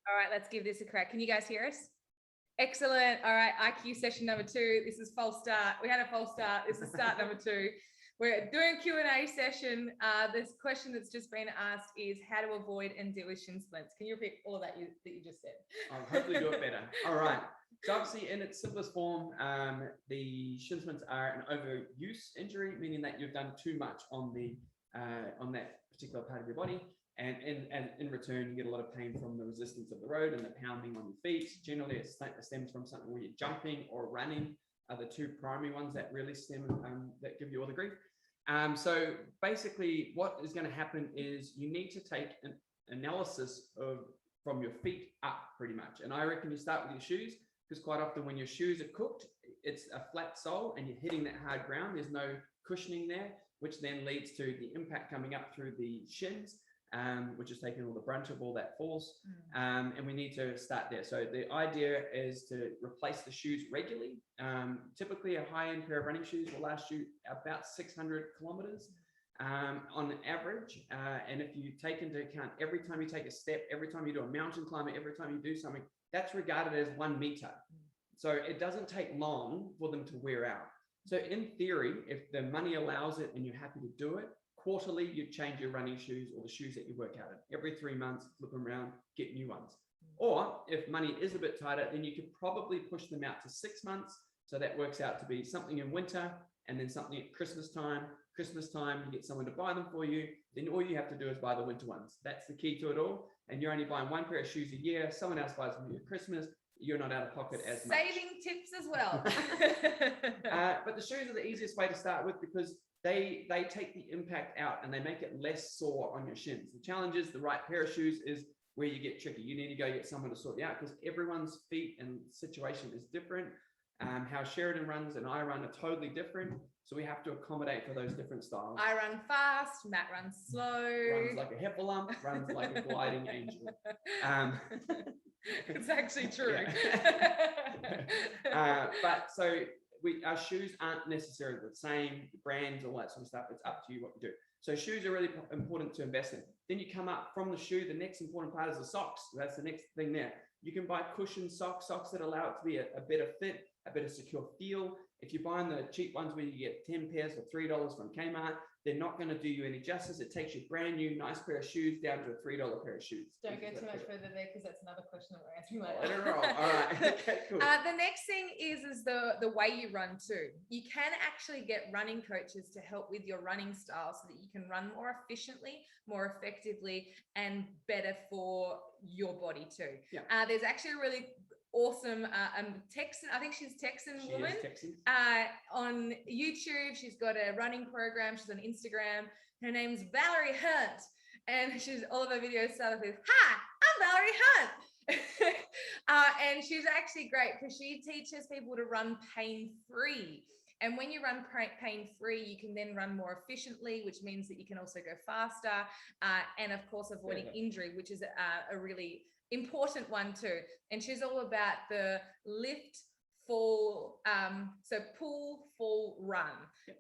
All right, let's give this a crack. Can you guys hear us? Excellent. All right, IQ session number 2. This is false start. We had a false start. This is start number 2. We're doing Q&A session. This question that's just been asked is how to avoid and deal with shin splints. Can you repeat all of that you just said? I'll hopefully do it better. All right. So obviously in its simplest form, the shin splints are an overuse injury, meaning that you've done too much on that particular part of your body. And in return, you get a lot of pain from the resistance of the road and the pounding on your feet. Generally, it stems from something where you're jumping or running are the two primary ones that really stem, that give you all the grief. So basically, what is going to happen is you need to take an analysis from your feet up pretty much. And I reckon you start with your shoes, because quite often when your shoes are cooked, it's a flat sole and you're hitting that hard ground. There's no cushioning there, which then leads to the impact coming up through the shins. Which is taking all the brunt of all that force, and we need to start there. So the idea is to replace the shoes regularly. Typically a high-end pair of running shoes will last you about 600 kilometers on average, and if you take into account every time you take a step, every time you do a mountain climber, every time you do something, that's regarded as 1 meter. So it doesn't take long for them to wear out. So in theory, if the money allows it and you're happy to do it, quarterly, you change your running shoes or the shoes that you work out in. Every 3 months, flip them around, get new ones. Or if money is a bit tighter, then you could probably push them out to 6 months. So that works out to be something in winter and then something at Christmas time. Christmas time, you get someone to buy them for you. Then all you have to do is buy the winter ones. That's the key to it all. And you're only buying 1 pair of shoes a year. Someone else buys them for you at Christmas. You're not out of pocket as much. Saving tips as well. But the shoes are the easiest way to start with, because they take the impact out and they make it less sore on your shins. The challenge is the right pair of shoes is where you get tricky. You need to go get someone to sort you out, because everyone's feet and situation is different. How Sheridan runs and I run are totally different. So we have to accommodate for those different styles. I run fast, Matt runs slow. Runs like a heffalump, runs like a gliding angel. It's actually true. But so our shoes aren't necessarily the same brands, all that sort of stuff. It's up to you what you do. So shoes are really important to invest in. Then you come up from the shoe. The next important part is the socks. That's the next thing there. You can buy cushioned socks that allow it to be a better fit, a better secure feel. If you're buying the cheap ones where you get 10 pairs for $3 from Kmart, they're not going to do you any justice. It takes you a brand new, nice pair of shoes down to a $3 pair of shoes. Don't go too much further there, because that's another question that we're answering later. All right. Okay, cool. The next thing is the way you run too. You can actually get running coaches to help with your running style so that you can run more efficiently, more effectively, and better for your body too. Yeah. There's actually a really awesome Texan, I think she's Texan woman. Texan. On YouTube, she's got a running program. She's on Instagram. Her name's Valerie Hunt, and she's all of her videos started with, "Hi, I'm Valerie Hunt." And she's actually great because she teaches people to run pain-free. And when you run pain-free, you can then run more efficiently, which means that you can also go faster, and of course avoiding injury, which is a really important one too. And she's all about the lift, fall, so pull, fall, run.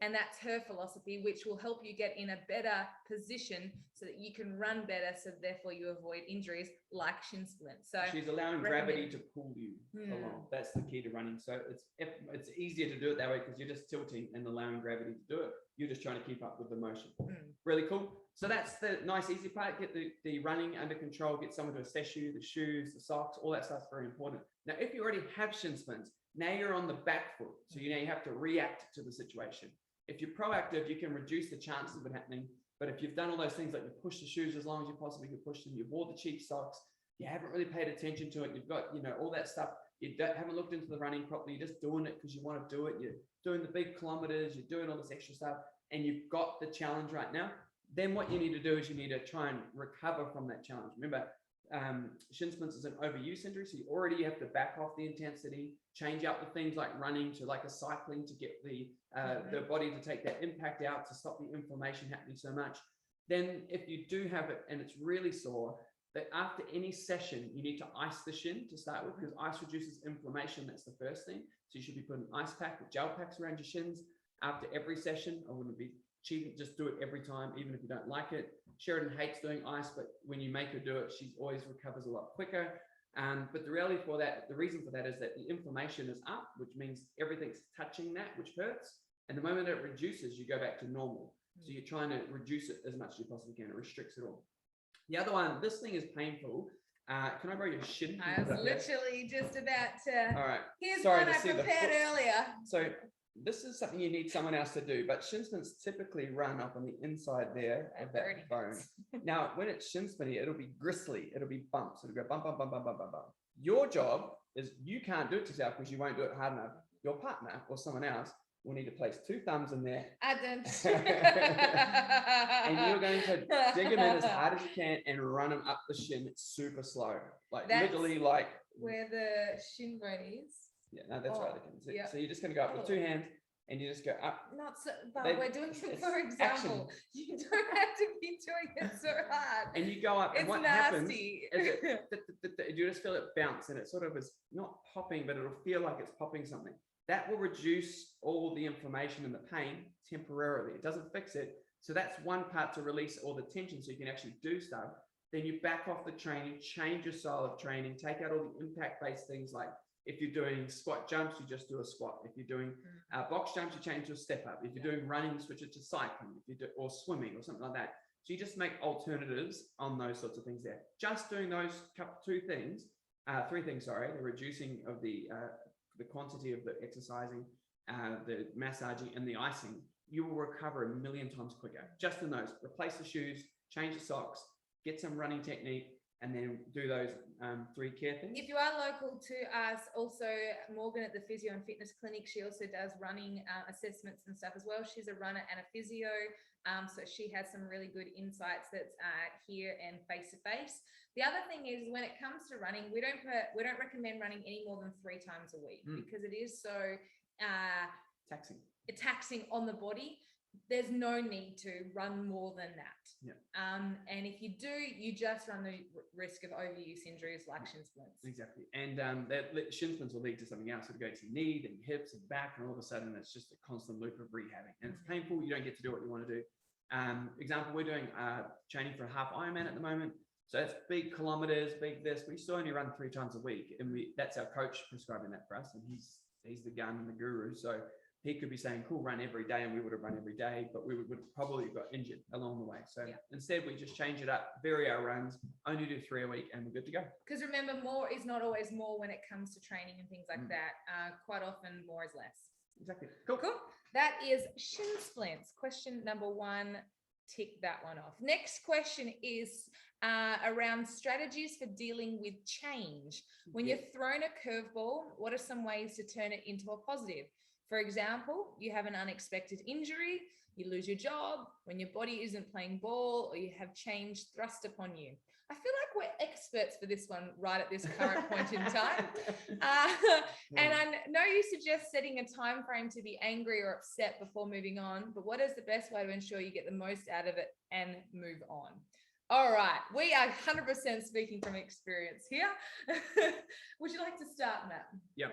And that's her philosophy, which will help you get in a better position so that you can run better, so therefore you avoid injuries like shin splints. So she's allowing gravity to pull you along. That's the key to running. So it's easier to do it that way, because you're just tilting and allowing gravity to do it. You're just trying to keep up with the motion. Really cool. So that's the nice, easy part. Get the running under control, get someone to assess you, the shoes, the socks, all that stuff's very important. Now, if you already have shin splints, now you're on the back foot. So you have to react to the situation. If you're proactive, you can reduce the chances of it happening. But if you've done all those things, like you push the shoes as long as you possibly could push them, you wore the cheap socks, you haven't really paid attention to it, you've got, all that stuff, you haven't looked into the running properly, you're just doing it because you want to do it, you're doing the big kilometers, you're doing all this extra stuff, and you've got the challenge right now, then what you need to do is you need to try and recover from that challenge. Remember, shin splints is an overuse injury, so you already have to back off the intensity, change out the things like running to like a cycling to get the body to take that impact out, to stop the inflammation happening so much. Then if you do have it and it's really sore, that after any session you need to ice the shin to start with, because ice reduces inflammation. That's the first thing. So you should be putting an ice pack with gel packs around your shins after every session. I wouldn't be cheating, just do it every time, even if you don't like it. Sheridan hates doing ice, but when you make her do it, she always recovers a lot quicker. But the reality for that, the reason for that is that the inflammation is up, which means everything's touching that, which hurts. And the moment it reduces, you go back to normal. So you're trying to reduce it as much as you possibly can. It restricts it all. The other one, this thing is painful. Can I borrow your shin? I was literally just about to. All right. Here's Sorry one to I see the prepared foot. earlier. So this is something you need someone else to do, but shin splints typically run up on the inside there of that bone. Now, when it's shin splinty, it'll be gristly. It'll be bumps. It'll go bump, bump, bump, bump, bump, bump, bump. Your job is you can't do it yourself because you won't do it hard enough. Your partner or someone else will need to place 2 thumbs in there. I don't. And you're going to dig them in as hard as you can and run them up the shin super slow. Like That's literally like. Where the shin bone is. Yeah, no, that's right. So, yeah. so you're just going to go up with 2 hands and you just go up. Not so, but we're doing it for example. Action. You don't have to be doing it so hard. And you go up and It's what nasty. happens is you just feel it bounce and it sort of is not popping, but it'll feel like it's popping something. That will reduce all the inflammation and the pain temporarily. It doesn't fix it. So that's one part to release all the tension so you can actually do stuff. Then you back off the training, change your style of training, take out all the impact-based things like if you're doing squat jumps, you just do a squat. If you're doing box jumps, you change to a step up. If you're doing running, switch it to cycling. If you do, or swimming or something like that. So you just make alternatives on those sorts of things there. Just doing those 3 things, the reducing of the quantity of the exercising, the massaging and the icing, you will recover a million times quicker. Just in those, replace the shoes, change the socks, get some running technique, and then do those 3 care things. If you are local to us, also Morgan at the Physio and Fitness Clinic, she also does running assessments and stuff as well. She's a runner and a physio, so she has some really good insights that's here and face to face. The other thing is when it comes to running, we don't recommend running any more than 3 times a week because it is so taxing on the body. There's no need to run more than that. Yeah. And if you do, you just run the risk of overuse injuries like shin splints. Exactly. And that shin splints will lead to something else. It'll go to your knee, then your hips and back, and all of a sudden it's just a constant loop of rehabbing. And it's painful. You don't get to do what you want to do. Example, we're doing training for a half Ironman at the moment. So that's big kilometers, big this. We still only run 3 times a week. And that's our coach prescribing that for us. And he's the gun and the guru. So he could be saying, cool, run every day, and we would have run every day, but we would probably got injured along the way. So instead, we just change it up, vary our runs, only do 3 a week, and we're good to go. Because remember, more is not always more when it comes to training and things like that. Quite often, more is less. Exactly. Cool. That is shin splints. Question number 1. Tick that one off. Next question is around strategies for dealing with change. When you're thrown a curveball, what are some ways to turn it into a positive? For example, you have an unexpected injury, you lose your job, when your body isn't playing ball, or you have change thrust upon you. I feel like we're experts for this one right at this current point in time. And I know you suggest setting a time frame to be angry or upset before moving on, but what is the best way to ensure you get the most out of it and move on? All right, we are 100% speaking from experience here. Would you like to start, Matt? Yeah.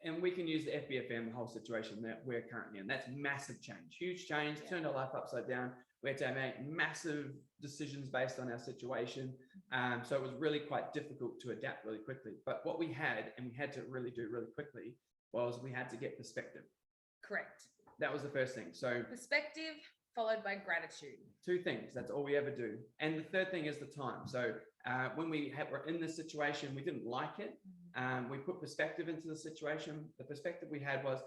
And we can use the FBFM, the whole situation that we're currently in. That's massive change, huge change, turned our life upside down. We had to make massive decisions based on our situation. So it was really quite difficult to adapt really quickly. But what we had, and we had to really do really quickly, was we had to get perspective. Correct. That was the first thing. So perspective followed by gratitude. 2 things. That's all we ever do. And the third thing is the time. So when we were in this situation, we didn't like it. We put perspective into the situation. The perspective we had was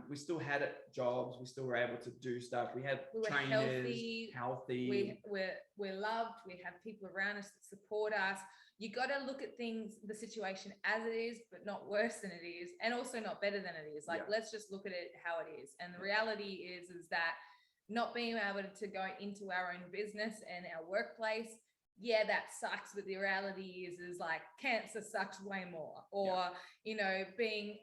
we still had jobs. We still were able to do stuff. We had trainers, healthy. We're loved. We have people around us that support us. You got to look at things, the situation as it is, but not worse than it is, and also not better than it is. Let's just look at it how it is. And the reality is that not being able to go into our own business and our workplace, that sucks, but the reality is like cancer sucks way more, or being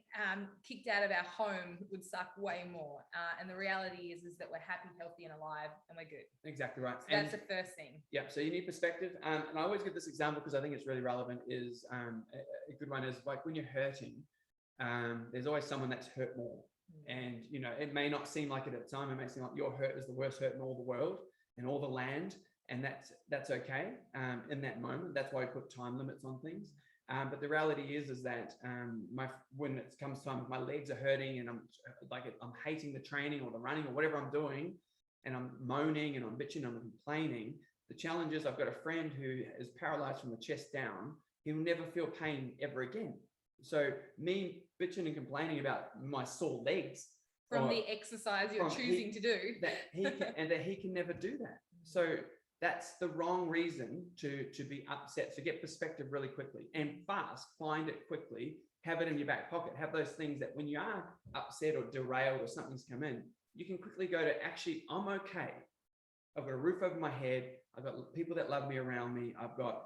kicked out of our home would suck way more, and the reality is that we're happy, healthy and alive, and we're good. Exactly right. So that's the first thing. So you need perspective, and I always give this example because I think it's really relevant. Is a good one is like when you're hurting, there's always someone that's hurt more. And it may not seem like it at the time. It may seem like your hurt is the worst hurt in all the world, in all the land. and that's okay in that moment. That's why I put time limits on things. But the reality is that when it comes time, if my legs are hurting and I'm hating the training or the running or whatever I'm doing, and I'm moaning and I'm bitching and I'm complaining, the challenge is I've got a friend who is paralyzed from the chest down. He'll never feel pain ever again. So me bitching and complaining about my sore legs from the exercise you're choosing to do, that he can never do that. So that's the wrong reason to be upset. So get perspective really quickly and fast, find it quickly, have it in your back pocket, have those things that when you are upset or derailed or something's come in, you can quickly go to, actually, I'm okay. I've got a roof over my head. I've got people that love me around me. I've got,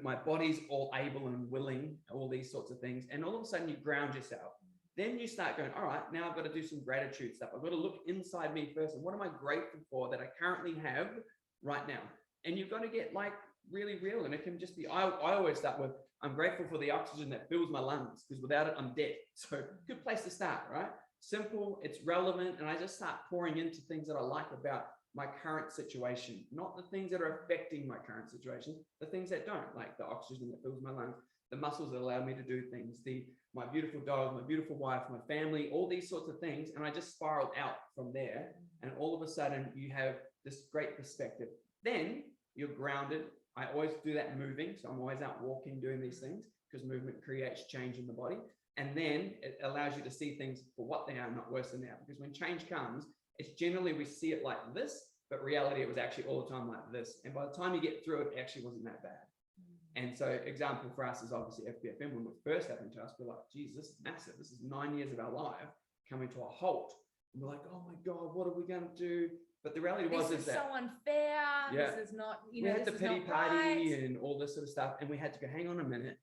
my body's all able and willing, all these sorts of things. And all of a sudden you ground yourself. Then you start going, all right, now I've got to do some gratitude stuff. I've got to look inside me first. And what am I grateful for that I currently have right now? And you've got to get really real. And it can just be, I always start with, I'm grateful for the oxygen that fills my lungs, because without it, I'm dead. So good place to start, right? Simple, it's relevant. And I just start pouring into things that I like about my current situation, not the things that are affecting my current situation, the things that don't, like the oxygen that fills my lungs, the muscles that allow me to do things, my beautiful dog, my beautiful wife, my family, all these sorts of things. And I just spiraled out from there. And all of a sudden you have this great perspective. Then you're grounded. I always do that moving. So I'm always out walking, doing these things, because movement creates change in the body. And then it allows you to see things for what they are, not worse than they are. Because when change comes, it's generally, we see it like this, but reality, it was actually all the time like this. And by the time you get through it, it actually wasn't that bad. And so example for us is obviously FBFM. When it first happened to us, we're like, geez, this is massive. This is 9 years of our life coming to a halt. And we're like, oh my God, what are we going to do? But the reality was this is so unfair. Yeah, this is not, we had the pity party right. and all this sort of stuff. And we had to go, hang on a minute.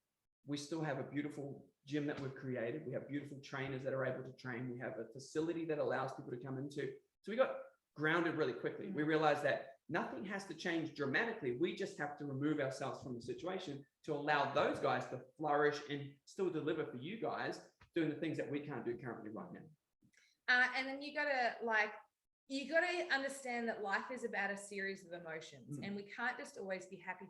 We still have a beautiful gym that we've created. We have beautiful trainers that are able to train. We have a facility that allows people to come into. So we got grounded really quickly. We realized that nothing has to change dramatically. We just have to remove ourselves from the situation to allow those guys to flourish and still deliver for you guys, doing the things that we can't do currently right now. And then you got to understand that life is about a series of emotions, and we can't just always be happy,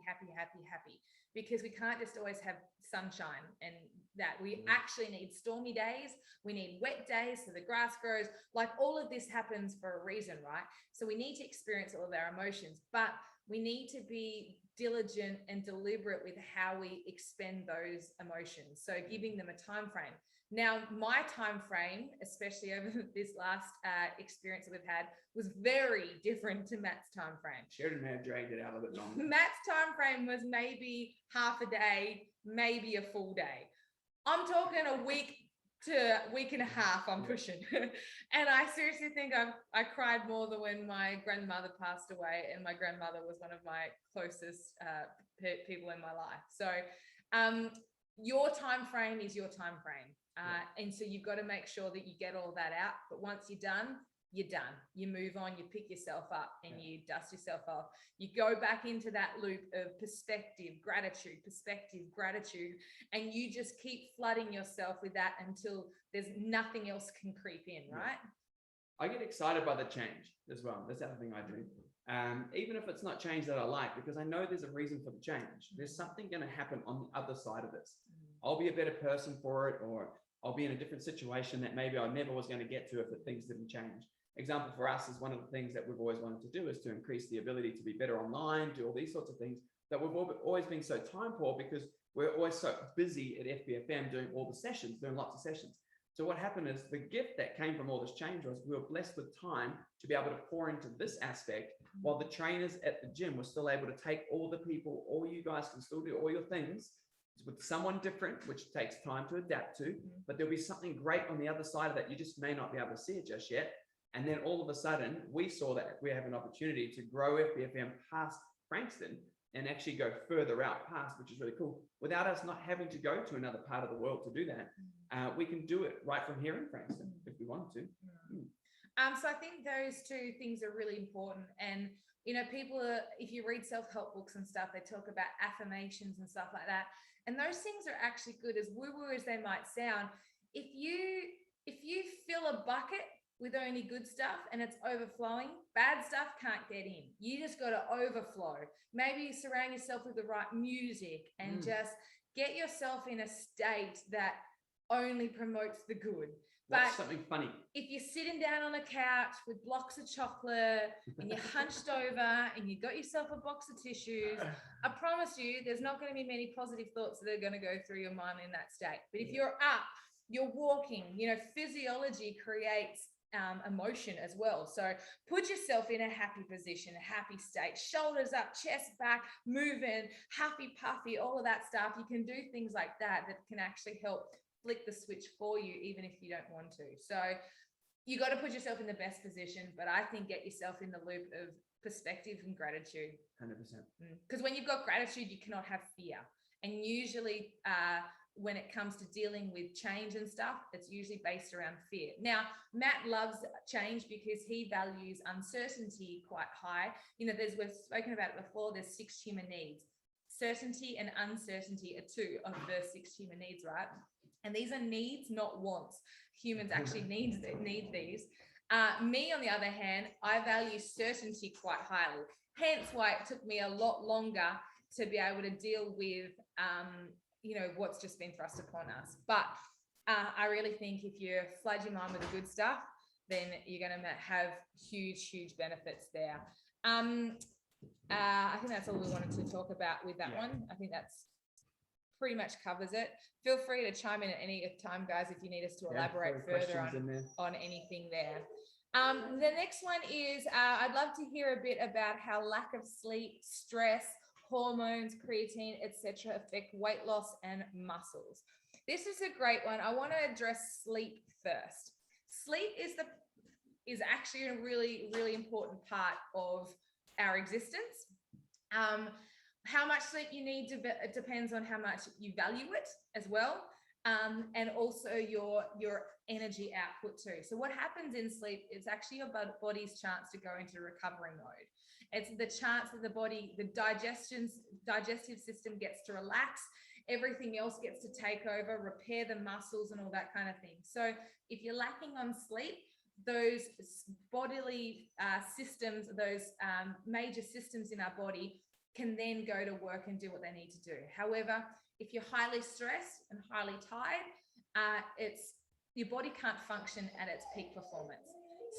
because we can't just always have sunshine, and that we actually need stormy days. We need wet days so the grass grows. Like, all of this happens for a reason, right? So we need to experience all of our emotions, but we need to be diligent and deliberate with how we expend those emotions. So giving them a time frame. Now, my time frame, especially over this last experience that we've had, was very different to Matt's time frame. Sheridan may have dragged it out a bit longer. Matt's time frame was maybe half a day, maybe a full day. I'm talking a week to week and a half, I'm pushing. And I seriously think I cried more than when my grandmother passed away, and my grandmother was one of my closest people in my life. So your time frame is your time frame. And so you've got to make sure that you get all that out. But once you're done, you're done. You move on, you pick yourself up, and you dust yourself off. You go back into that loop of perspective, gratitude, and you just keep flooding yourself with that until there's nothing else can creep in, right? I get excited by the change as well. That's the other thing I do. Even if it's not change that I like, because I know there's a reason for the change. There's something going to happen on the other side of this. I'll be a better person for it, or I'll be in a different situation that maybe I never was going to get to if things didn't change. Example for us is one of the things that we've always wanted to do is to increase the ability to be better online, do all these sorts of things that we've always been so time poor, because we're always so busy at FBFM doing all the sessions, doing lots of sessions. So what happened is the gift that came from all this change was we were blessed with time to be able to pour into this aspect, while the trainers at the gym were still able to take all the people, all you guys can still do all your things with someone different, which takes time to adapt to, but there'll be something great on the other side of that. You just may not be able to see it just yet. And then all of a sudden we saw that we have an opportunity to grow FBFM past Frankston and actually go further out past, which is really cool, without us not having to go to another part of the world to do that. We can do it right from here in Frankston if we want to. So I think those two things are really important. And people if you read self-help books and stuff, they talk about affirmations and stuff like that, and those things are actually good, as woo-woo as they might sound. If you fill a bucket with only good stuff and it's overflowing, bad stuff can't get in. You just got to overflow. Maybe you surround yourself with the right music and just get yourself in a state that only promotes the good. Watch But something funny. if you're sitting down on a couch with blocks of chocolate and you're hunched over and you got yourself a box of tissues, I promise you there's not going to be many positive thoughts that are going to go through your mind in that state. But if you're up, you're walking, physiology creates emotion as well. So put yourself in a happy position, a happy state, shoulders up, chest back, moving, happy, puffy, all of that stuff. You can do things like that can actually help flick the switch for you, even if you don't want to. So you got to put yourself in the best position, but I think get yourself in the loop of perspective and gratitude. 100%. Because when you've got gratitude, you cannot have fear. And usually when it comes to dealing with change and stuff, it's usually based around fear. Now, Matt loves change because he values uncertainty quite high. We've spoken about it before, there's 6 human needs. Certainty and uncertainty are 2 of the 6 human needs, right? And these are needs, not wants. Humans actually need these. Me, on the other hand, I value certainty quite highly. Hence why it took me a lot longer to be able to deal with, what's just been thrust upon us. But I really think if you flood your mind with the good stuff, then you're going to have huge, huge benefits there. I think that's all we wanted to talk about with that one. I think that's pretty much covers it. Feel free to chime in at any time, guys, if you need us to elaborate further on anything there. The next one is, I'd love to hear a bit about how lack of sleep, stress, hormones, creatine, etc. affect weight loss and muscles. This is a great one. I want to address sleep first. Sleep is actually a really, really important part of our existence. How much sleep you need it depends on how much you value it as well, and also your energy output too. So what happens in sleep is actually your body's chance to go into recovery mode. It's the chance that the digestive system gets to relax, everything else gets to take over, repair the muscles and all that kind of thing. So if you're lacking on sleep, those bodily systems, those major systems in our body can then go to work and do what they need to do. However, if you're highly stressed and highly tired, your body can't function at its peak performance.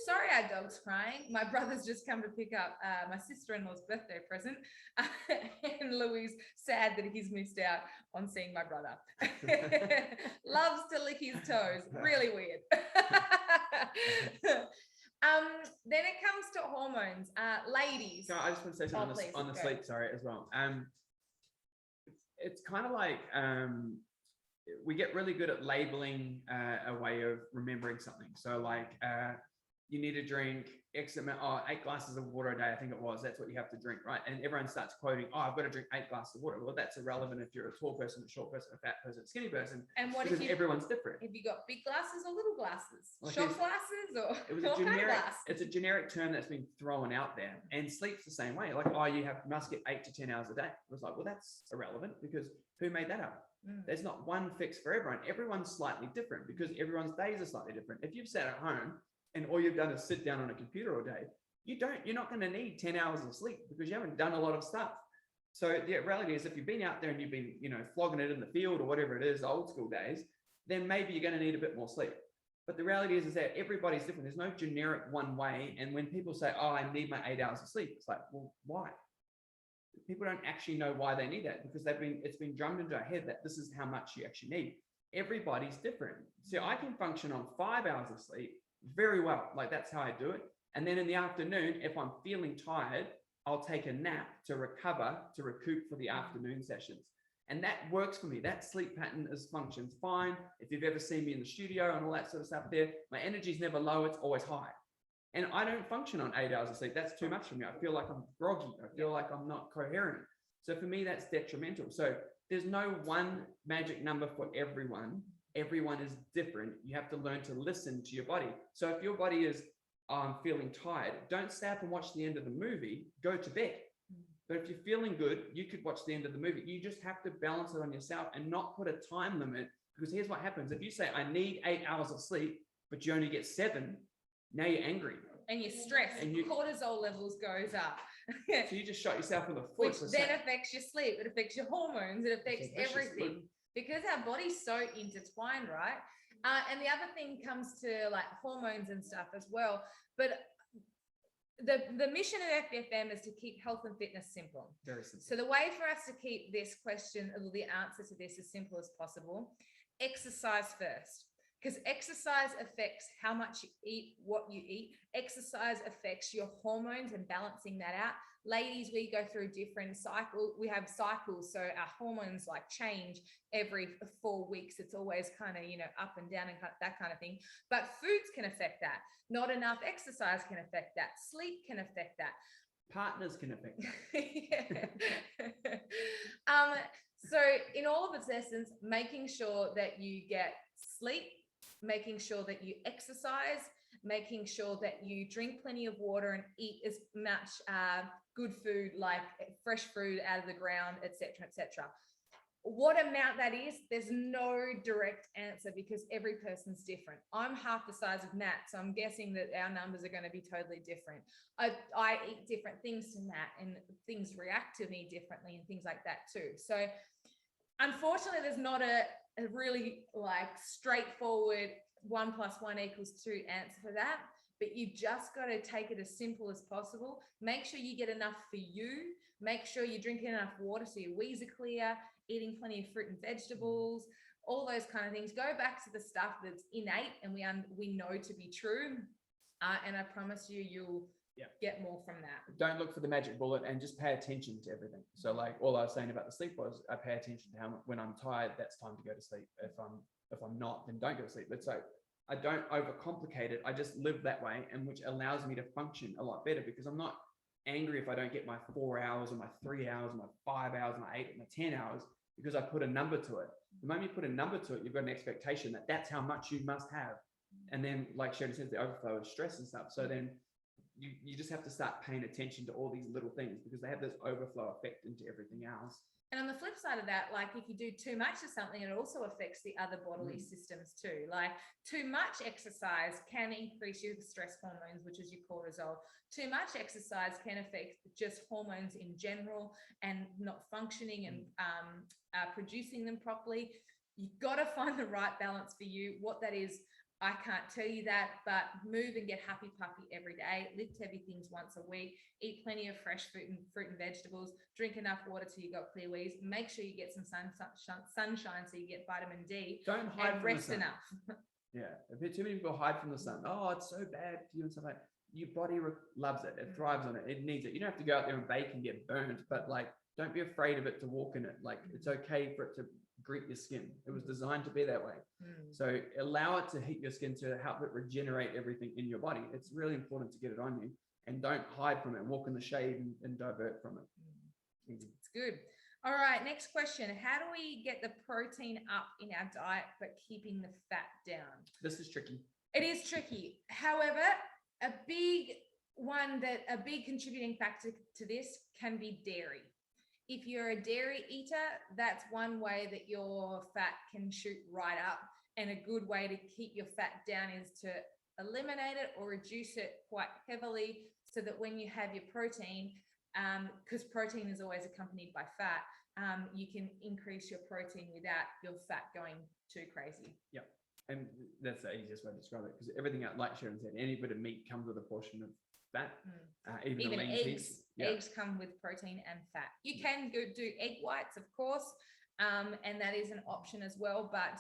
Sorry, our dog's crying. My brother's just come to pick up my sister-in-law's birthday present, and Louis sad that he's missed out on seeing my brother. Loves to lick his toes. Really weird. Then it comes to hormones. Ladies. So I just want to say something on the sleep, as well. It's kind of like we get really good at labeling a way of remembering something. So like you need to drink X amount, 8 glasses of water a day, I think it was. That's what you have to drink, right? And everyone starts quoting, I've got to drink 8 glasses of water. Well, that's irrelevant if you're a tall person, a short person, a fat person, a skinny person. And what if everyone's different? Have you got big glasses or little glasses? Like shot glasses or it was a generic, it's a generic term that's been thrown out there. And sleep's the same way. Like, you must get 8 to 10 hours a day. It was like, well, that's irrelevant because who made that up? There's not one fix for everyone. Everyone's slightly different because everyone's days are slightly different. If you've sat at home and all you've done is sit down on a computer all day, you're not going to need 10 hours of sleep because you haven't done a lot of stuff. So the reality is if you've been out there and you've been, flogging it in the field or whatever it is, old school days, then maybe you're going to need a bit more sleep. But the reality is that everybody's different. There's no generic one way. And when people say, I need my 8 hours of sleep, it's like, well, why? People don't actually know why they need that because it's been drummed into our head that this is how much you actually need. Everybody's different. So I can function on 5 hours of sleep very well. Like that's how I do it. And then in the afternoon, if I'm feeling tired, I'll take a nap to recover, to recoup for the afternoon sessions. And that works for me. That sleep pattern functions fine. If you've ever seen me in the studio and all that sort of stuff there, my energy is never low, it's always high. And I don't function on 8 hours of sleep. That's too much for me. I feel like I'm groggy. I feel like I'm not coherent. So for me, that's detrimental. So there's no one magic number for everyone. Everyone is different. You have to learn to listen to your body. So if your body is, I'm feeling tired, don't stay up and watch the end of the movie, go to bed. But if you're feeling good, you could watch the end of the movie. You just have to balance it on yourself and not put a time limit, because here's what happens. If you say, I need 8 hours of sleep, but you only get 7, now you're angry. And you're stressed, and your cortisol levels goes up. So you just shot yourself in the foot. Which then affects your sleep, it affects your hormones, it affects everything. Because our body's so intertwined, right? And the other thing comes to like hormones and stuff as well. But the mission of FBFM is to keep health and fitness simple. Very simple. So the way for us to keep this question, or the answer to this, as simple as possible, exercise first. Because exercise affects how much you eat, what you eat. Exercise affects your hormones and balancing that out. Ladies, we go through different cycles. We have cycles, so our hormones like change every 4 weeks. It's always kind of, up and down and that kind of thing. But foods can affect that. Not enough exercise can affect that. Sleep can affect that. Partners can affect that. So in all of its essence, making sure that you get sleep, making sure that you exercise, making sure that you drink plenty of water and eat as much good food, like fresh fruit out of the ground, etc., etc. What amount that is, there's no direct answer because every person's different. I'm half the size of Matt, so I'm guessing that our numbers are going to be totally different. I eat different things to Matt, and things react to me differently and things like that too. So unfortunately, there's not a really like straightforward 1 + 1 = 2 answer for that, but you just got to take it as simple as possible. Make sure you get enough for you. Make sure you're drinking enough water so your wheeze are clear, eating plenty of fruit and vegetables, all those kind of things. Go back to the stuff that's innate and we know to be true, and I promise you, you'll get more from that. Don't look for the magic bullet and just pay attention to everything. So like all I was saying about the sleep was I pay attention to when I'm tired, that's time to go to sleep. If I'm not, then don't go to sleep. But so I don't overcomplicate it. I just live that way, and which allows me to function a lot better because I'm not angry if I don't get my 4 hours or my 3 hours or my 5 hours, my 8 and my 10 hours because I put a number to it. The moment you put a number to it, you've got an expectation that that's how much you must have. And then like Sheridan says, the overflow of stress and stuff. So then you just have to start paying attention to all these little things because they have this overflow effect into everything else. And on the flip side of that, like if you do too much of something, it also affects the other bodily systems too. Like too much exercise can increase your stress hormones, which is your cortisol. Too much exercise can affect just hormones in general and not functioning and producing them properly. You've got to find the right balance for you. What that is, I can't tell you that, but move and get happy puppy every day. Lift heavy things once a week. Eat plenty of fresh fruit and vegetables. Drink enough water till you got clear wheeze. Make sure you get some sunshine so you get vitamin D. Don't hide and from rest the sun. enough. Yeah, a bit too many people hide from the sun. Oh, it's so bad for you and stuff like that. Your body loves it. It thrives on it. It needs it. You don't have to go out there and bake and get burnt, but like, don't be afraid of it to walk in it. Like, it's okay for it to greet your skin. It was designed to be that way. So allow it to heat your skin to help it regenerate everything in your body. It's really important to get it on you, and don't hide from it. Walk in the shade and divert from it. It's good. All right, next question. How do we get the protein up in our diet but keeping the fat down? This is tricky. It is tricky. However, a big contributing factor to this can be dairy. If you're a dairy eater, that's one way that your fat can shoot right up. And a good way to keep your fat down is to eliminate it or reduce it quite heavily so that when you have your protein, because protein is always accompanied by fat, you can increase your protein without your fat going too crazy. Yep. And that's the easiest way to describe it, because everything, like Sheridan said, any bit of meat comes with a portion of fat. Even eggs. Eggs come with protein and fat. You can go do egg whites, of course, and that is an option as well, but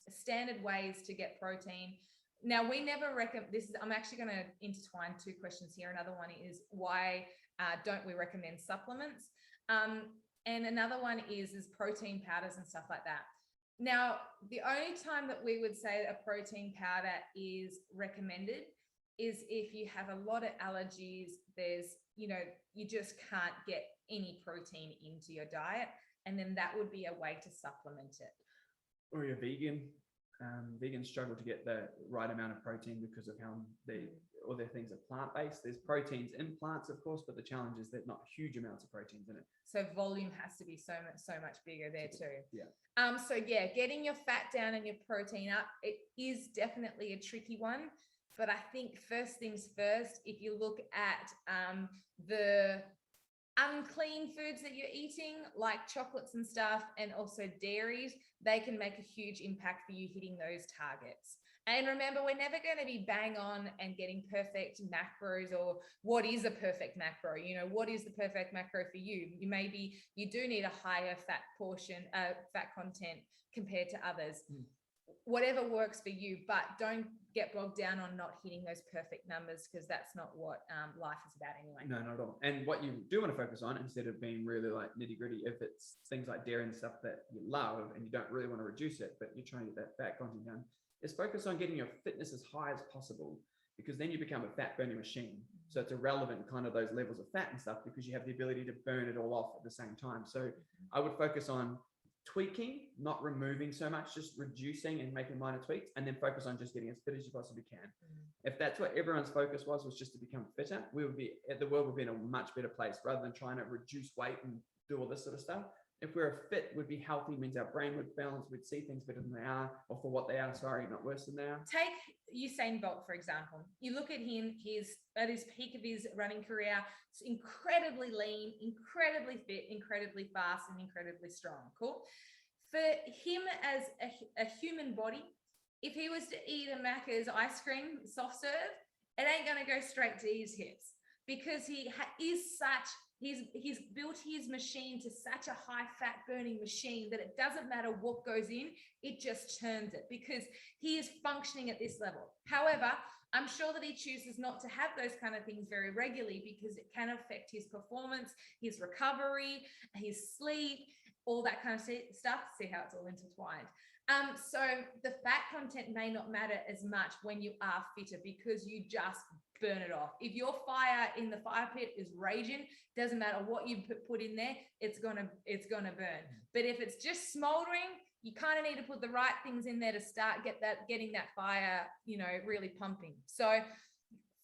standard ways to get protein. Now, we never recommend this. I'm actually going to intertwine two questions here. Another one is why don't we recommend supplements? And another one is protein powders and stuff like that. Now, the only time that we would say a protein powder is recommended is if you have a lot of allergies, you just can't get any protein into your diet, and then that would be a way to supplement it. Or you're vegan. Vegans struggle to get the right amount of protein because of how all their things are plant-based. There's proteins in plants, of course, but the challenge is that not huge amounts of proteins in it. So volume has to be so much bigger there too. Yeah. So yeah, getting your fat down and your protein up, it is definitely a tricky one. But I think first things first, if you look at the unclean foods that you're eating, like chocolates and stuff, and also dairies, they can make a huge impact for you hitting those targets. And remember, we're never going to be bang on and getting perfect macros, or what is a perfect macro? You know, what is the perfect macro for you? You do need a higher fat portion, fat content compared to others. Whatever works for you, but don't get bogged down on not hitting those perfect numbers, because that's not what life is about anyway. No, not at all. And what you do want to focus on, instead of being really like nitty gritty, if it's things like dairy and stuff that you love and you don't really want to reduce it, but you're trying to get that fat content down, is focus on getting your fitness as high as possible, because then you become a fat burning machine. So it's irrelevant kind of those levels of fat and stuff, because you have the ability to burn it all off at the same time. So I would focus on tweaking, not removing so much, just reducing and making minor tweaks, and then focus on just getting as fit as you possibly can. If that's what everyone's focus was just to become fitter, the world would be in a much better place, rather than trying to reduce weight and do all this sort of stuff. If we're fit, would be healthy, means our brain would balance, we'd see things better than they are, or for what they are, not worse than they are. Take Usain Bolt, for example. You look at him, he's at his peak of his running career, it's incredibly lean, incredibly fit, incredibly fast, and incredibly strong. Cool. For him as a human body, if he was to eat a Macca's ice cream soft serve, it ain't going to go straight to his hips, because he's built his machine to such a high fat burning machine that it doesn't matter what goes in, it just turns it, because he is functioning at this level. However, I'm sure that he chooses not to have those kind of things very regularly, because it can affect his performance, his recovery, his sleep, all that kind of stuff. See how it's all intertwined. So the fat content may not matter as much when you are fitter, because you just burn it off. If your fire in the fire pit is raging, doesn't matter what you put in there, it's gonna burn. But if it's just smoldering, you kind of need to put the right things in there to start getting that fire, really pumping. So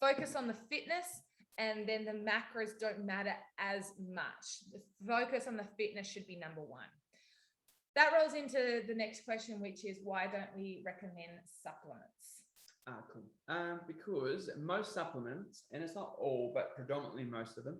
focus on the fitness, and then the macros don't matter as much. The focus on the fitness should be number one. That rolls into the next question, which is, why don't we recommend supplements? Cool. Because most supplements, and it's not all, but predominantly most of them,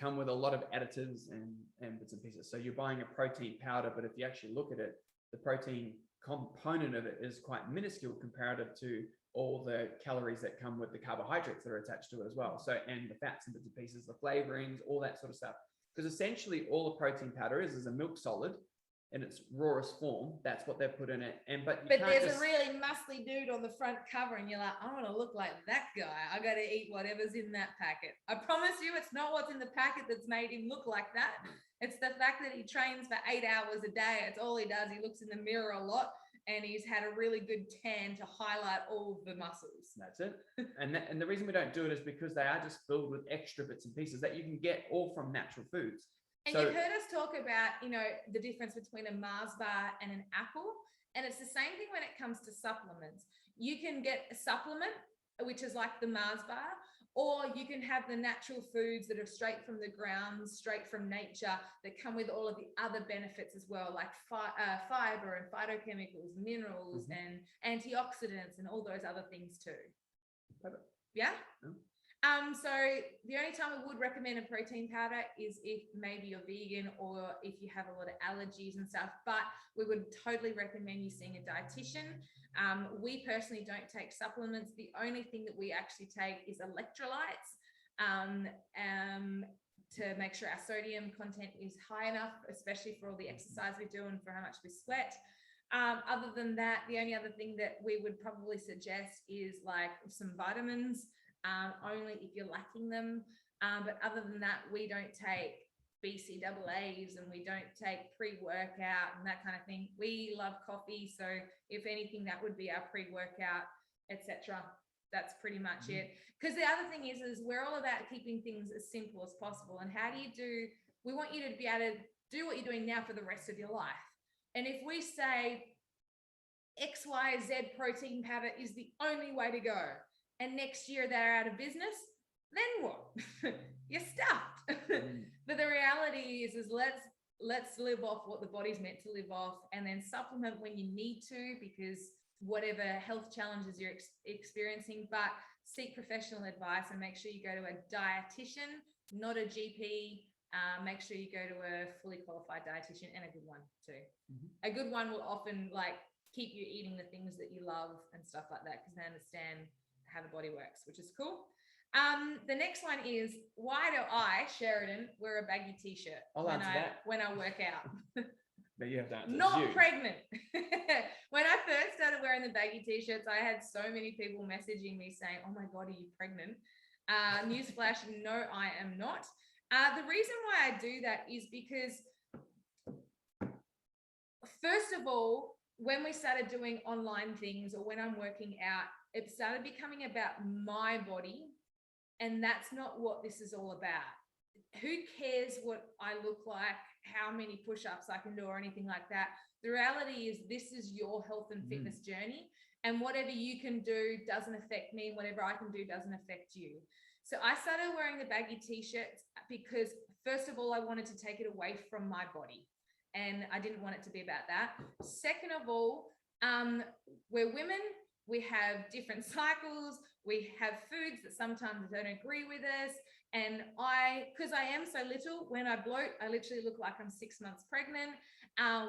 come with a lot of additives and bits and pieces. So you're buying a protein powder, but if you actually look at it, the protein component of it is quite minuscule comparative to all the calories that come with the carbohydrates that are attached to it as well. So, and the fats and bits and pieces, the flavorings, all that sort of stuff. Because essentially all a protein powder is a milk solid in its rawest form. That's what they've put in it. But there's a really muscly dude on the front cover, and you're like, I want to look like that guy. I got to eat whatever's in that packet. I promise you, it's not what's in the packet that's made him look like that. It's the fact that he trains for 8 hours a day. It's all he does. He looks in the mirror a lot, and he's had a really good tan to highlight all of the muscles. That's it. And the reason we don't do it is because they are just filled with extra bits and pieces that you can get all from natural foods. And you've heard us talk about, the difference between a Mars bar and an apple. And it's the same thing when it comes to supplements. You can get a supplement, which is like the Mars bar, or you can have the natural foods that are straight from the ground, straight from nature, that come with all of the other benefits as well, like fiber and phytochemicals, minerals, and antioxidants, and all those other things too. Perfect. Yeah? So the only time I would recommend a protein powder is if maybe you're vegan, or if you have a lot of allergies and stuff, but we would totally recommend you seeing a dietitian. We personally don't take supplements. The only thing that we actually take is electrolytes to make sure our sodium content is high enough, especially for all the exercise we do and for how much we sweat. Other than that, the only other thing that we would probably suggest is like some vitamins, only if you're lacking them. But other than that, we don't take BCAAs, and we don't take pre-workout and that kind of thing. We love coffee, so if anything, that would be our pre-workout, etc. That's pretty much it. Because the other thing is we're all about keeping things as simple as possible. And we want you to be able to do what you're doing now for the rest of your life. And if we say XYZ protein powder is the only way to go, and next year they're out of business, then what? You're stuffed. But the reality is let's live off what the body's meant to live off, and then supplement when you need to, because whatever health challenges you're experiencing, but seek professional advice and make sure you go to a dietitian, not a GP. Make sure you go to a fully qualified dietitian, and a good one too. A good one will often like keep you eating the things that you love and stuff like that, because they understand how the body works, which is cool. The next one is, why do I, Sheridan, wear a baggy t-shirt when I work out? But you have to answer. Not pregnant. When I first started wearing the baggy t-shirts, I had so many people messaging me saying, oh my God, are you pregnant? Newsflash, no, I am not. The reason why I do that is because, first of all, when we started doing online things, or when I'm working out, it started becoming about my body. And that's not what this is all about. Who cares what I look like, how many push-ups I can do, or anything like that? The reality is, this is your health and fitness journey, and whatever you can do doesn't affect me. Whatever I can do doesn't affect you. So I started wearing the baggy t-shirts because, first of all, I wanted to take it away from my body, and I didn't want it to be about that. Second of all, we're women. We have different cycles. We have foods that sometimes don't agree with us. And because I am so little, when I bloat, I literally look like I'm 6 months pregnant.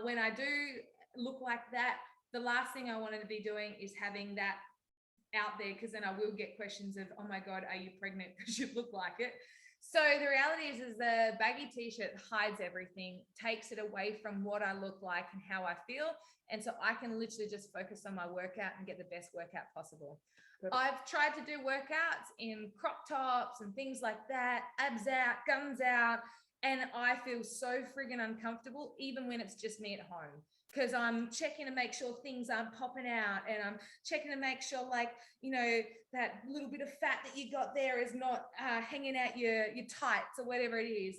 When I do look like that, the last thing I wanted to be doing is having that out there, because then I will get questions of, oh my God, are you pregnant? Because you look like it. So the reality is the baggy t-shirt hides everything, takes it away from what I look like and how I feel. And so I can literally just focus on my workout and get the best workout possible. I've tried to do workouts in crop tops and things like that, abs out, guns out, and I feel so friggin' uncomfortable, even when it's just me at home, because I'm checking to make sure things aren't popping out, and I'm checking to make sure, like, you know, that little bit of fat that you got there is not hanging out your tights or whatever it is.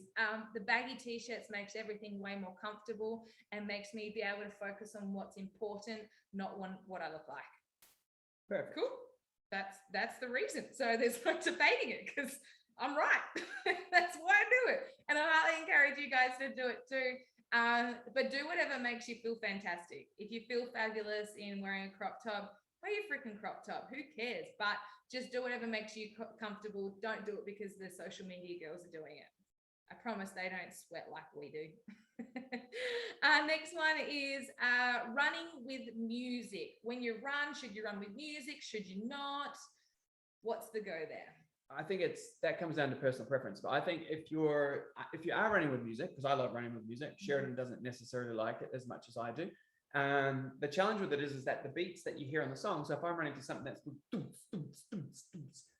The baggy t-shirts makes everything way more comfortable and makes me be able to focus on what's important, not what I look like. Perfect. Cool. That's the reason. So there's no debating it, because I'm right. That's why I do it. And I highly encourage you guys to do it too. But do whatever makes you feel fantastic. If you feel fabulous in wearing a crop top, wear your freaking crop top. Who cares? But just do whatever makes you comfortable. Don't do it because the social media girls are doing it. I promise they don't sweat like we do. Next one is running with music. When you run, should you run with music? Should you not? What's the go there? I think that comes down to personal preference. But I think if you are running with music, because I love running with music, Sheridan doesn't necessarily like it as much as I do. The challenge with it is that the beats that you hear on the song. So if I'm running to something that's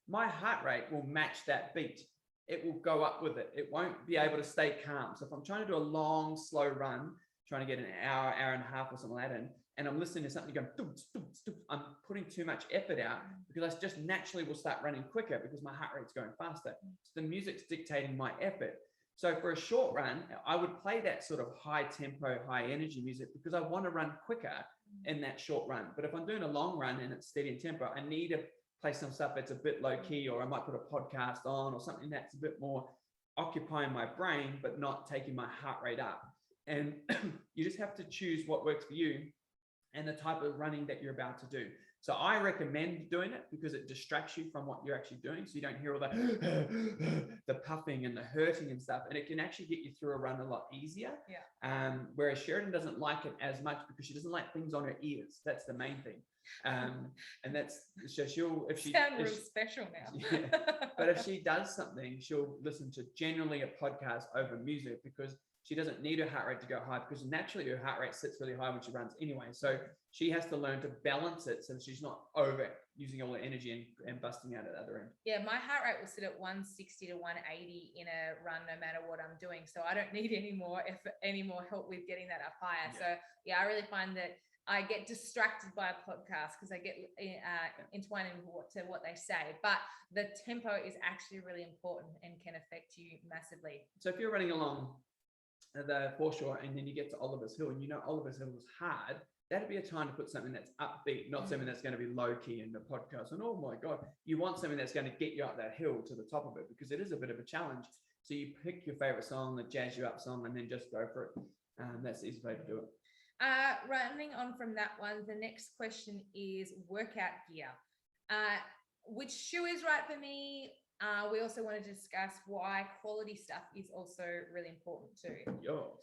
my heart rate will match that beat. It will go up with it. It won't be able to stay calm. So if I'm trying to do a long, slow run, trying to get an hour and a half or something like that in, and I'm listening to something going, I'm putting too much effort out, because I just naturally will start running quicker because my heart rate's going faster. So the music's dictating my effort. So for a short run, I would play that sort of high tempo, high energy music, because I want to run quicker in that short run. But if I'm doing a long run and it's steady in tempo, I need to play some stuff that's a bit low key, or I might put a podcast on, or something that's a bit more occupying my brain, but not taking my heart rate up. And you just have to choose what works for you and the type of running that you're about to do. So I recommend doing it because it distracts you from what you're actually doing. So you don't hear all the puffing and the hurting and stuff. And it can actually get you through a run a lot easier. Yeah. Whereas Sheridan doesn't like it as much because she doesn't like things on her ears. That's the main thing. And that's, so she'll, if she sound real special now. Yeah, but if she does something, she'll listen to generally a podcast over music, because she doesn't need her heart rate to go high, because naturally her heart rate sits really high when she runs anyway. So she has to learn to balance it so she's not over using all the energy and busting out at the other end. Yeah, my heart rate will sit at 160 to 180 in a run, no matter what I'm doing. So I don't need any more effort, any more help with getting that up higher. Yeah. So yeah, I really find that I get distracted by a podcast because I get entwined into what they say. But the tempo is actually really important and can affect you massively. So if you're running along the foreshore and then you get to Oliver's Hill, and you know Oliver's Hill is hard, that'd be a time to put something that's upbeat, not something that's going to be low key in the podcast. And oh my God, you want something that's going to get you up that hill to the top of it, because it is a bit of a challenge. So you pick your favorite song, the jazz you up song, and then just go for it. That's the easy way to do it. Running on from that one, the next question is workout gear. Which shoe is right for me? We also want to discuss why quality stuff is also really important too. Yours.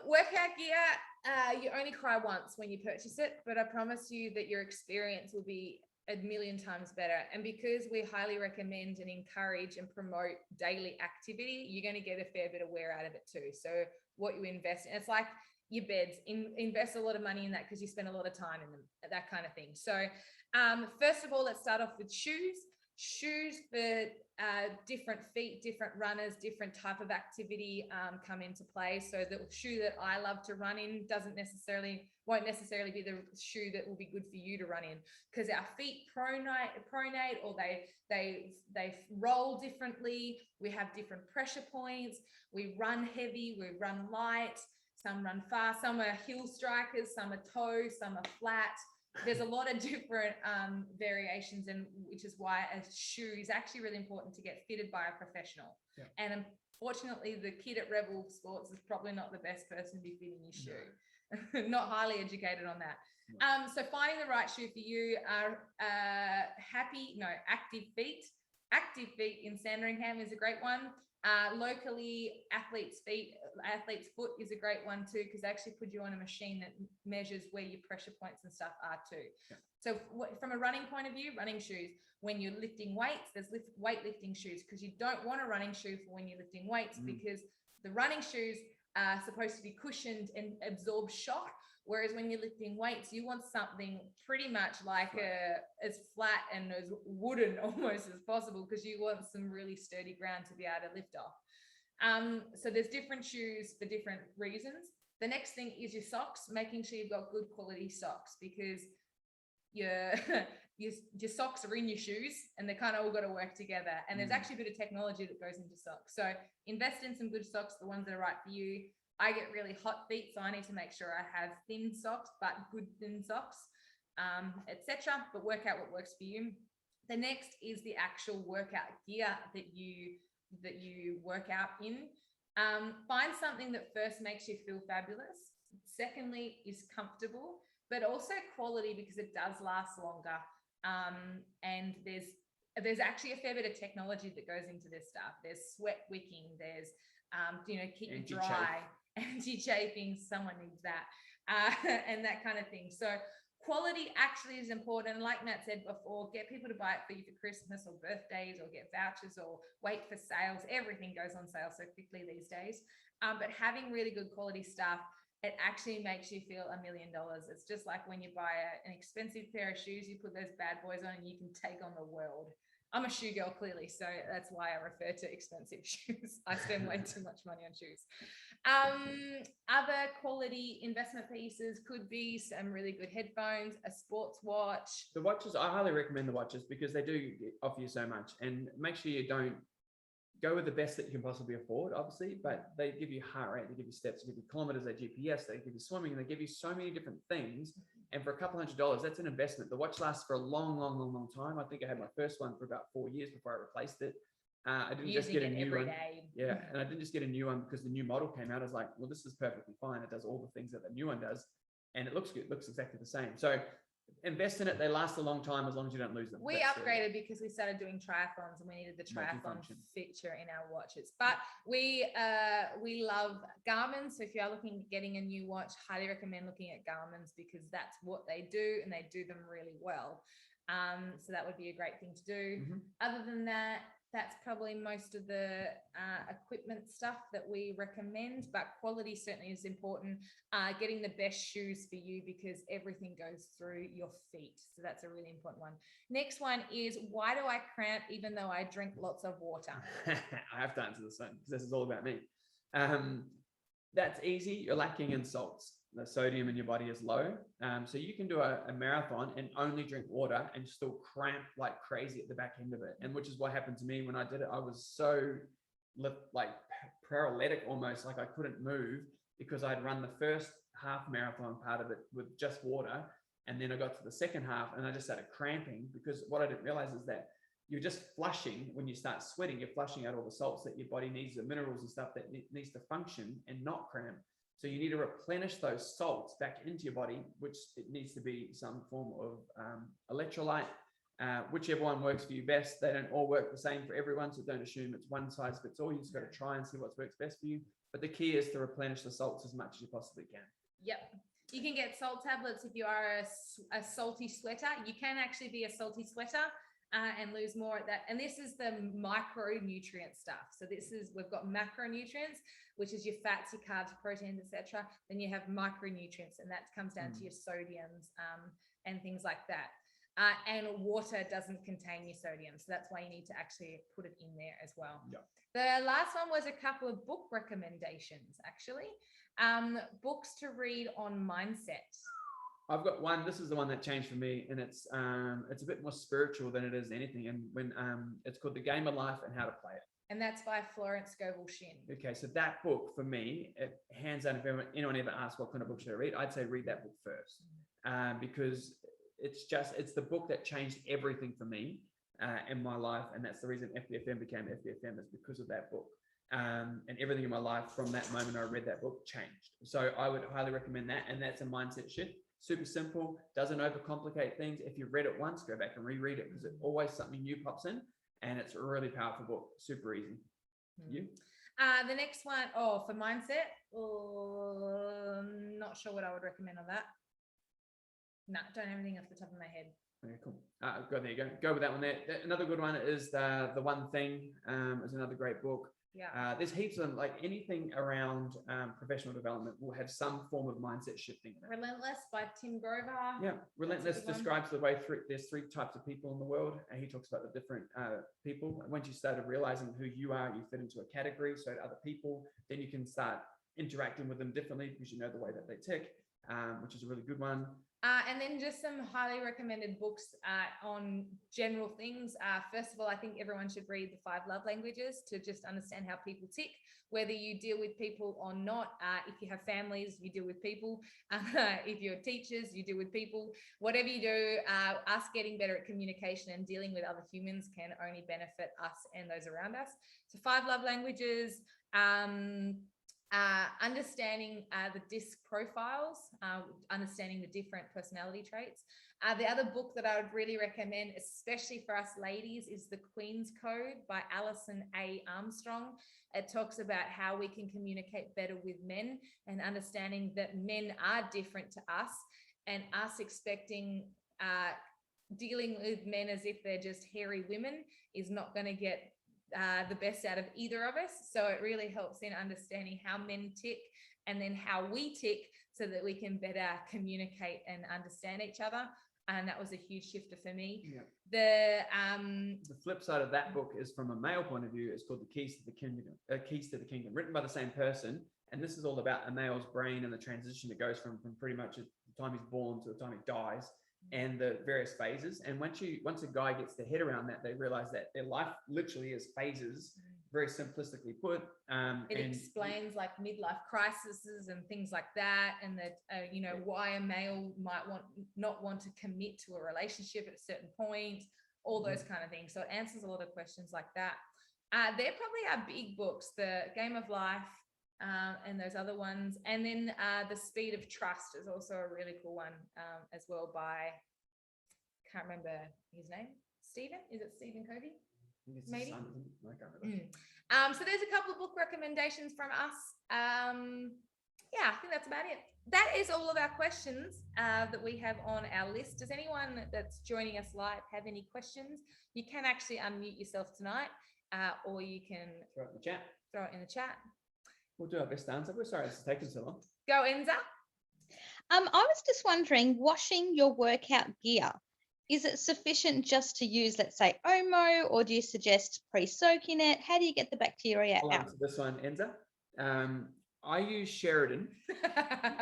Workout gear, you only cry once when you purchase it, but I promise you that your experience will be a million times better. And because we highly recommend and encourage and promote daily activity, you're going to get a fair bit of wear out of it too. So what you invest in, it's like your beds, invest a lot of money in that because you spend a lot of time in them, that kind of thing. So first of all, let's start off with shoes. Shoes for different feet, different runners, different type of activity come into play. So the shoe that I love to run in won't necessarily be the shoe that will be good for you to run in, because our feet pronate or they roll differently. We have different pressure points. We run heavy, we run light. Some run fast. Some are heel strikers. Some are toe. Some are flat. There's a lot of different variations, and which is why a shoe is actually really important to get fitted by a professional. Yeah. And unfortunately, the kid at Rebel Sports is probably not the best person to be fitting your shoe. No. Not highly educated on that. No. So finding the right shoe for you are active feet. Active feet in Sandringham is a great one. Locally, athlete's foot is a great one too, because they actually put you on a machine that measures where your pressure points and stuff are too. Yeah. So from a running point of view, running shoes, when you're lifting weights, there's weightlifting shoes, because you don't want a running shoe for when you're lifting weights, because the running shoes are supposed to be cushioned and absorb shock. Whereas when you're lifting weights, you want something pretty much like as flat and as wooden almost as possible, because you want some really sturdy ground to be able to lift off. So there's different shoes for different reasons. The next thing is your socks, making sure you've got good quality socks, because your socks are in your shoes and they kind of all got to work together. And there's actually a bit of technology that goes into socks. So invest in some good socks, the ones that are right for you. I get really hot feet, so I need to make sure I have thin socks, but good thin socks, etc. But work out what works for you. The next is the actual workout gear that you work out in. Find something that first makes you feel fabulous. Secondly, is comfortable, but also quality, because it does last longer. And there's actually a fair bit of technology that goes into this stuff. There's sweat wicking. There's keep you dry. Anti-chafing, someone needs that, and that kind of thing. So quality actually is important. Like Matt said before, get people to buy it for you for Christmas or birthdays, or get vouchers, or wait for sales. Everything goes on sale so quickly these days. But having really good quality stuff, it actually makes you feel $1 million. It's just like when you buy an expensive pair of shoes, you put those bad boys on and you can take on the world. I'm a shoe girl, clearly, so that's why I refer to expensive shoes. I spend way too much money on shoes. Other quality investment pieces could be some really good headphones, a sports watch. The watches, I highly recommend the watches, because they do offer you so much. And make sure you don't go with the best that you can possibly afford, obviously, but they give you heart rate, they give you steps, they give you kilometers, they GPS, they give you swimming, they give you so many different things. And for a couple $100, that's an investment. The watch lasts for a long time. I think I had my first one for about 4 years before I replaced it. I didn't just get a new one. Yeah, and I didn't just get a new one because the new model came out. I was like, well, this is perfectly fine. It does all the things that the new one does, and it looks good. It looks exactly the same. So invest in it. They last a long time as long as you don't lose them. We upgraded because we started doing triathlons and we needed the triathlon feature in our watches. But we love Garmin. So if you are looking at getting a new watch, highly recommend looking at Garmin's, because that's what they do and they do them really well. So that would be a great thing to do. Other than that, that's probably most of the equipment stuff that we recommend, but quality certainly is important. Getting the best shoes for you, because everything goes through your feet. So that's a really important one. Next one is, why do I cramp even though I drink lots of water? I have to answer this one because this is all about me. That's easy. You're lacking in salts. The sodium in your body is low. So you can do a marathon and only drink water and still cramp like crazy at the back end of it. And which is what happened to me when I did it. I was so like paralytic almost, like I couldn't move, because I'd run the first half marathon part of it with just water. And then I got to the second half and I just started cramping, because what I didn't realize is that you're just flushing. When you start sweating, you're flushing out all the salts that your body needs, the minerals and stuff that needs to function and not cramp. So you need to replenish those salts back into your body, which it needs to be some form of electrolyte, whichever one works for you best. They don't all work the same for everyone, so don't assume it's one size fits all. You just got to try and see what works best for you. But the key is to replenish the salts as much as you possibly can. Yep. You can get salt tablets if you are a salty sweater. You can actually be a salty sweater and lose more at that. And this is the micronutrient stuff. So we've got macronutrients, which is your fats, your carbs, proteins, etc. Then you have micronutrients, and that comes down to your sodiums and things like that. And water doesn't contain your sodium, so that's why you need to actually put it in there as well. Yep. The last one was a couple of book recommendations, actually. Books to read on mindset. I've got one. This is the one that changed for me, and it's a bit more spiritual than it is anything. And when it's called The Game of Life and How to Play It. And that's by Florence Scovel Shin. Okay, so that book for me, hands down, if anyone ever asks what kind of book should I read, I'd say read that book first, because it's the book that changed everything for me in my life, and that's the reason FBFM became FBFM, is because of that book. And everything in my life from that moment I read that book changed. So I would highly recommend that, and that's a mindset shift. Super simple, doesn't overcomplicate things. If you've read it once, go back and reread it, because it always something new pops in, and it's a really powerful book. Super easy. You? The next one, for mindset, not sure what I would recommend on that. No, don't have anything off the top of my head. Okay, cool. There you go. Go with that one there. Another good one is the One Thing. Is another great book. Yeah. There's heaps of them. Like anything around professional development will have some form of mindset shifting. Relentless by Tim Grover. Yeah, Relentless describes the way through. There's 3 types of people in the world, and he talks about the different people. And once you started realizing who you are, you fit into a category. So to other people, then you can start interacting with them differently because you know the way that they tick, which is a really good one. And then just some highly recommended books on general things. First of all, I think everyone should read The 5 Love Languages to just understand how people tick, whether you deal with people or not. If you have families, you deal with people. If you're teachers, you deal with people. Whatever you do, us getting better at communication and dealing with other humans can only benefit us and those around us. So 5 Love Languages, understanding the DISC profiles, understanding the different personality traits. The other book that I would really recommend, especially for us ladies, is The Queen's Code by Alison A. Armstrong. It talks about how we can communicate better with men and understanding that men are different to us, and us expecting dealing with men as if they're just hairy women is not going to get the best out of either of us. So it really helps in understanding how men tick and then how we tick, so that we can better communicate and understand each other. And that was a huge shifter for me. Yeah. The flip side of that book is from a male point of view. It's called The Keys to the Kingdom, written by the same person. And this is all about a male's brain and the transition that goes from pretty much the time he's born to the time he dies, and the various phases. And once a guy gets their head around that, they realize that their life literally is phases, very simplistically put. It explains like midlife crises and things like that, and that why a male might not want to commit to a relationship at a certain point, all those kind of things. So it answers a lot of questions like that. They're probably our big books: The Game of Life, and those other ones. And then The Speed of Trust is also a really cool one as well, by, can't remember his name. Stephen? Is it Stephen Covey? Maybe. So there's a couple of book recommendations from us. I think that's about it. That is all of our questions that we have on our list. Does anyone that's joining us live have any questions? You can actually unmute yourself tonight, or you can throw it in the chat. Throw it in the chat. We'll do our best to answer. We're sorry it's taken so long. Go, Enza. I was just wondering, washing your workout gear, is it sufficient just to use, let's say, Omo, or do you suggest pre-soaking it? How do you get the bacteria I'll out? answer this one, Enza. I use Sheridan,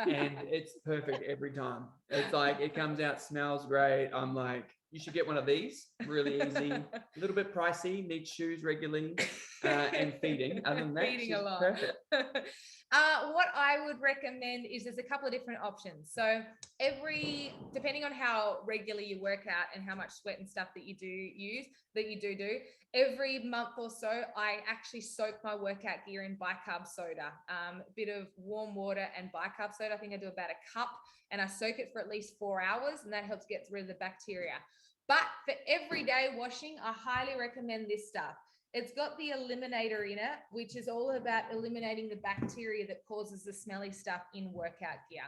and it's perfect every time. It's like, it comes out, smells great. I'm like, you should get one of these. Really easy, a little bit pricey, needs shoes regularly, and feeding. Other than that, feeding a lot. Perfect. What I would recommend is there's a couple of different options. So depending on how regularly you work out and how much sweat and stuff that you do, every month or so, I actually soak my workout gear in bicarb soda, a bit of warm water and bicarb soda. I think I do about a cup, and I soak it for at least 4 hours, and that helps get rid of the bacteria. But for everyday washing, I highly recommend this stuff. It's got the eliminator in it, which is all about eliminating the bacteria that causes the smelly stuff in workout gear.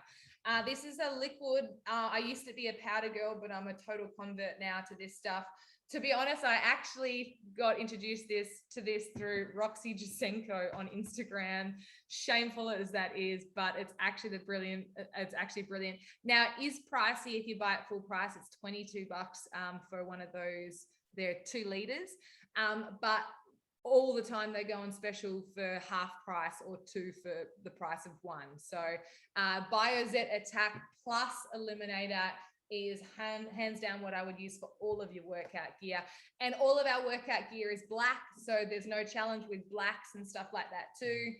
This is a liquid. I used to be a powder girl, but I'm a total convert now to this stuff. To be honest, I actually got introduced to this through Roxy Jasenko on Instagram. Shameful as that is, but it's actually brilliant. Now, it is pricey if you buy it full price. It's $22 for one of those. They're 2 liters. But all the time they go on special for half price or 2 for the price of 1. So BioZet Attack plus Eliminator is hands down what I would use for all of your workout gear. And all of our workout gear is black, so there's no challenge with blacks and stuff like that too.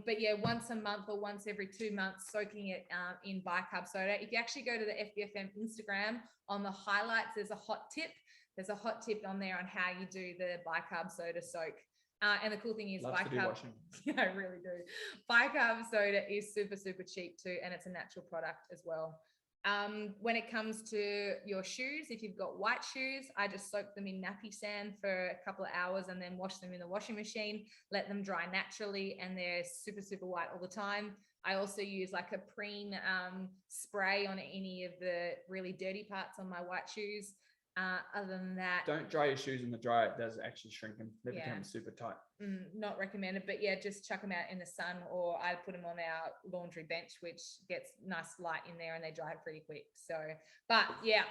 But yeah, once a month or once every 2 months, soaking it in bicarb soda. If you actually go to the FBFM Instagram, on the highlights, there's a hot tip. There's a hot tip on there on how you do the bicarb soda soak. And the cool thing is bicarb, yeah, I really do. Bicarb soda is super, super cheap too, and it's a natural product as well. When it comes to your shoes, if you've got white shoes, I just soak them in nappy sand for a couple of hours and then wash them in the washing machine, let them dry naturally, and they're super, super white all the time. I also use like a preen spray on any of the really dirty parts on my white shoes. Other than that, don't dry your shoes in the dryer. It does actually shrink them. They become super tight. Not recommended, but yeah, just chuck them out in the sun, or I put them on our laundry bench, which gets nice light in there and they dry pretty quick. So, but yeah,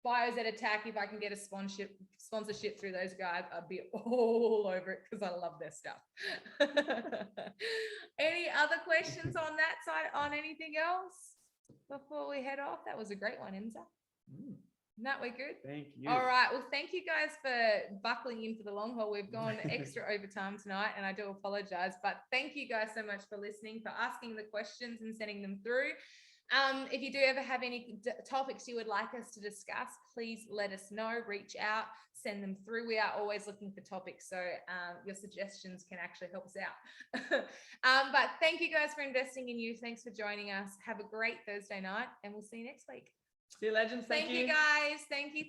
BioZet Attack, if I can get a sponsorship through those guys, I'd be all over it because I love their stuff. Any other questions on that side, on anything else before we head off? That was a great one, Enza. No, we're good. Thank you. All right. Well, thank you guys for buckling in for the long haul. We've gone extra overtime tonight, and I do apologize. But thank you guys so much for listening, for asking the questions and sending them through. If you do ever have any topics you would like us to discuss, please let us know. Reach out, send them through. We are always looking for topics, so your suggestions can actually help us out. But thank you guys for investing in you. Thanks for joining us. Have a great Thursday night, and we'll see you next week. See you, legends. Thank you. Thank you, guys. Thank you.